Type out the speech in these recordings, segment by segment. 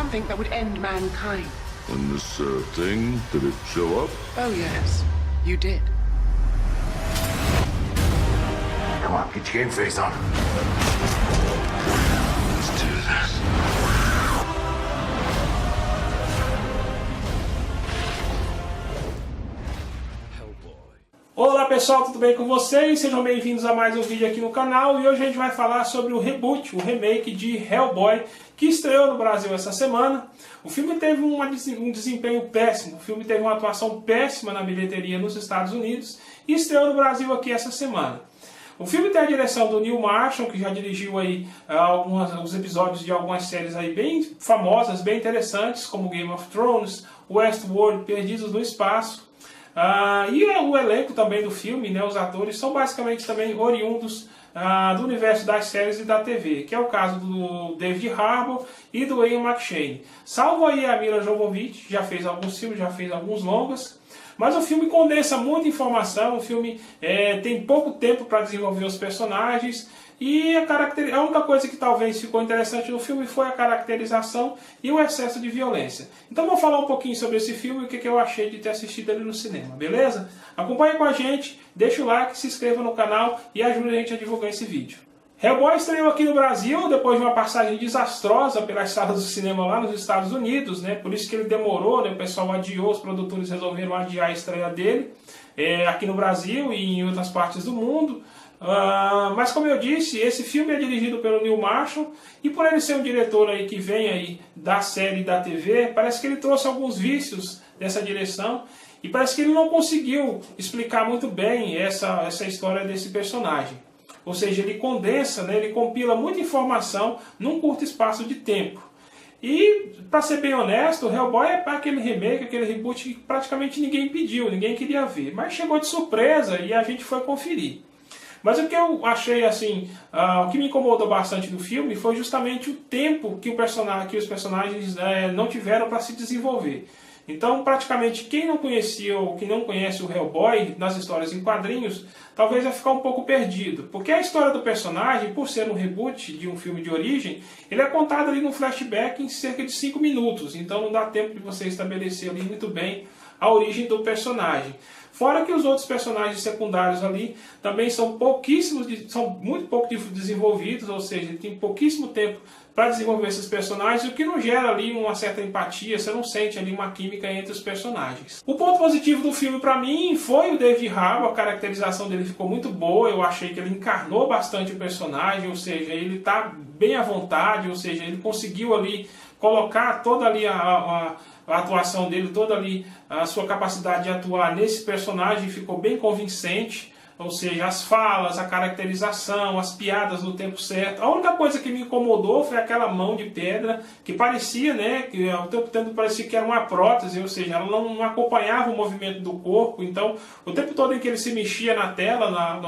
something that would end mankind. And this thing, did it show up? Oh yes, you did. Come on, get your game face on. Let's do this. Olá pessoal, tudo bem com vocês? Sejam bem-vindos a mais um vídeo aqui no canal e hoje a gente vai falar sobre o reboot, o remake de Hellboy, que estreou no Brasil essa semana. O filme teve um desempenho péssimo, o filme teve uma atuação péssima na bilheteria nos Estados Unidos e estreou no Brasil aqui essa semana. O filme tem a direção do Neil Marshall, que já dirigiu aí alguns episódios de algumas séries aí bem famosas, bem interessantes, como Game of Thrones, Westworld, Perdidos no Espaço. E o elenco também do filme, né, os atores, são basicamente também oriundos do universo das séries e da TV, que é o caso do David Harbour e do Ian McShane. Salvo aí a Mila Jovovich, já fez alguns filmes, já fez alguns longas, mas o filme condensa muita informação, o filme tem pouco tempo para desenvolver os personagens, e a única coisa que talvez ficou interessante no filme foi a caracterização e o excesso de violência. Então vou falar um pouquinho sobre esse filme e o que eu achei de ter assistido ele no cinema, beleza? Acompanhe com a gente, deixa o like, se inscreva no canal e ajude a gente a divulgar esse vídeo. Hellboy estreou aqui no Brasil depois de uma passagem desastrosa pelas salas do cinema lá nos Estados Unidos, né? Por isso que ele demorou, né? O pessoal adiou, os produtores resolveram adiar a estreia dele aqui no Brasil e em outras partes do mundo. Mas como eu disse, esse filme é dirigido pelo Neil Marshall e por ele ser um diretor aí que vem aí da série e da TV, parece que ele trouxe alguns vícios dessa direção e parece que ele não conseguiu explicar muito bem essa história desse personagem. Ou seja, ele condensa, né, ele compila muita informação num curto espaço de tempo. E, para ser bem honesto, o Hellboy é aquele remake, aquele reboot que praticamente ninguém pediu, ninguém queria ver. Mas chegou de surpresa e a gente foi conferir. Mas o que eu achei assim, o que me incomodou bastante do filme foi justamente o tempo que os personagens não tiveram para se desenvolver. Então, praticamente, quem não conhecia ou quem não conhece o Hellboy nas histórias em quadrinhos, talvez vai ficar um pouco perdido. Porque a história do personagem, por ser um reboot de um filme de origem, ele é contado ali num flashback em cerca de 5 minutos. Então não dá tempo de você estabelecer ali muito bem a origem do personagem. Fora que os outros personagens secundários ali também são muito pouco desenvolvidos, ou seja, tem pouquíssimo tempo para desenvolver esses personagens, o que não gera ali uma certa empatia, você não sente ali uma química entre os personagens. O ponto positivo do filme para mim foi o David Harbour, a caracterização dele ficou muito boa, eu achei que ele encarnou bastante o personagem, ou seja, ele está bem à vontade, ou seja, ele conseguiu ali colocar toda ali a atuação dele, toda ali a sua capacidade de atuar nesse personagem ficou bem convincente, ou seja, as falas, a caracterização, as piadas no tempo certo. A única coisa que me incomodou foi aquela mão de pedra que parecia, né, que ao tempo todo parecia que era uma prótese, ou seja, ela não acompanhava o movimento do corpo, então o tempo todo em que ele se mexia na tela,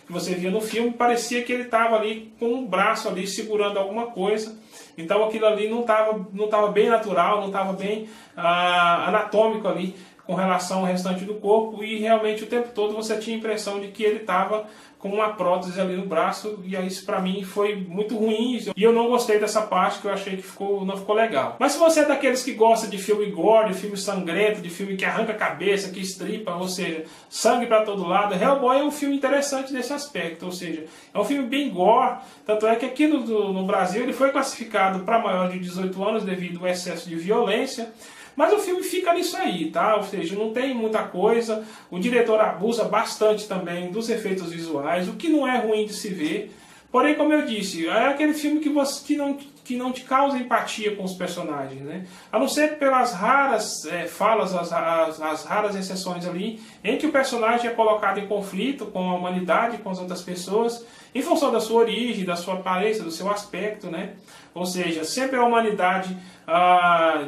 que você via no filme, parecia que ele estava ali com um braço ali segurando alguma coisa. Então aquilo ali não estava bem natural, não estava bem anatômico ali com relação ao restante do corpo e realmente o tempo todo você tinha a impressão de que ele estava com uma prótese ali no braço e isso para mim foi muito ruim e eu não gostei dessa parte que eu achei que não ficou legal. Mas se você é daqueles que gosta de filme gore, de filme sangrento, de filme que arranca a cabeça, que estripa, ou seja, sangue para todo lado, Hellboy é um filme interessante nesse aspecto, ou seja, é um filme bem gore, tanto é que aqui no Brasil ele foi classificado para maior de 18 anos devido ao excesso de violência. Mas o filme fica nisso aí, tá? Ou seja, não tem muita coisa. O diretor abusa bastante também dos efeitos visuais, o que não é ruim de se ver. Porém, como eu disse, é aquele filme que não te causa empatia com os personagens, né? A não ser pelas raras falas, as raras exceções ali, em que o personagem é colocado em conflito com a humanidade, com as outras pessoas, em função da sua origem, da sua aparência, do seu aspecto, né? Ou seja, sempre a humanidade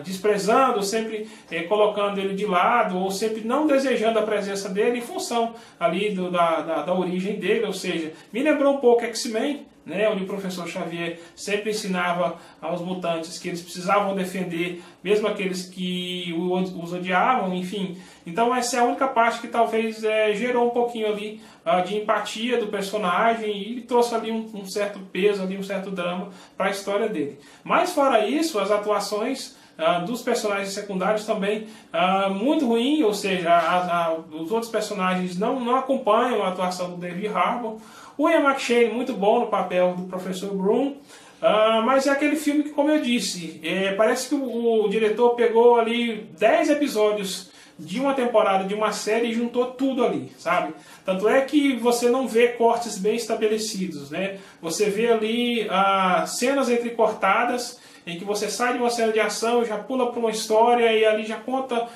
desprezando, sempre colocando ele de lado, ou sempre não desejando a presença dele em função ali da origem dele, ou seja, me lembrou um pouco X-Men, né, onde o professor Xavier sempre ensinava aos mutantes que eles precisavam defender, mesmo aqueles que os odiavam, enfim. Então essa é a única parte que talvez gerou um pouquinho ali de empatia do personagem e trouxe ali um certo peso, ali, um certo drama para a história dele. Mas fora isso, as atuações dos personagens secundários também muito ruim, ou seja, os outros personagens não acompanham a atuação do David Harbour. O Ian McShane muito bom no papel do Professor Broom, mas é aquele filme que, como eu disse, parece que o diretor pegou ali 10 episódios de uma temporada, de uma série, e juntou tudo ali, sabe? Tanto é que você não vê cortes bem estabelecidos, né? Você vê ali cenas entrecortadas, em que você sai de uma cena de ação, já pula para uma história e ali já conta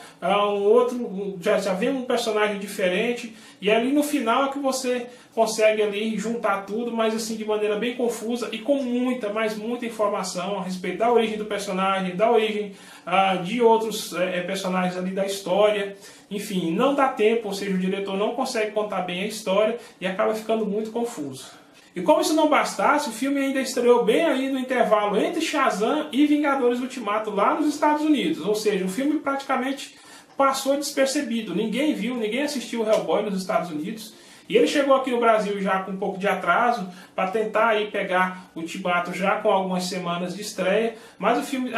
já vê um personagem diferente, e ali no final é que você consegue ali juntar tudo, mas assim de maneira bem confusa e com muita informação a respeito da origem do personagem, da origem de outros personagens ali da história. Enfim, não dá tempo, ou seja, o diretor não consegue contar bem a história e acaba ficando muito confuso. E como isso não bastasse, o filme ainda estreou bem aí no intervalo entre Shazam e Vingadores Ultimato lá nos Estados Unidos. Ou seja, o filme praticamente passou despercebido. Ninguém viu, ninguém assistiu o Hellboy nos Estados Unidos. E ele chegou aqui no Brasil já com um pouco de atraso, para tentar aí pegar o Ultimato já com algumas semanas de estreia. Mas o filme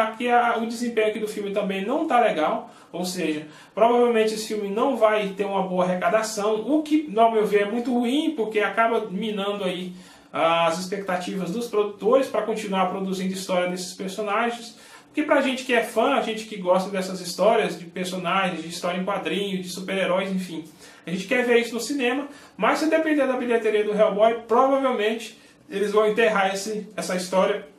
o desempenho aqui do filme também não está legal. Ou seja, provavelmente esse filme não vai ter uma boa arrecadação, o que, ao meu ver, é muito ruim, porque acaba minando aí as expectativas dos produtores para continuar produzindo história desses personagens. Porque pra gente que é fã, a gente que gosta dessas histórias de personagens, de história em quadrinhos, de super-heróis, enfim, a gente quer ver isso no cinema, mas se depender da bilheteria do Hellboy, provavelmente eles vão enterrar essa história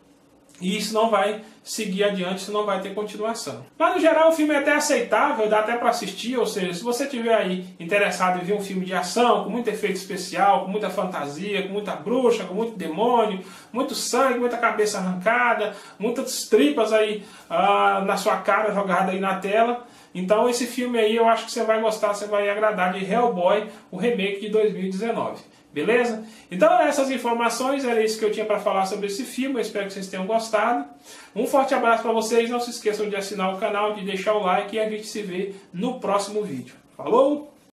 e isso não vai seguir adiante, isso não vai ter continuação. Mas no geral o filme é até aceitável, dá até para assistir, ou seja, se você estiver aí interessado em ver um filme de ação, com muito efeito especial, com muita fantasia, com muita bruxa, com muito demônio, muito sangue, muita cabeça arrancada, muitas tripas aí na sua cara jogada aí na tela, então esse filme aí eu acho que você vai gostar, você vai agradar, de Hellboy, o remake de 2019. Beleza? Então essas informações, era isso que eu tinha para falar sobre esse filme, eu espero que vocês tenham gostado. Um forte abraço para vocês, não se esqueçam de assinar o canal, de deixar o like e a gente se vê no próximo vídeo. Falou!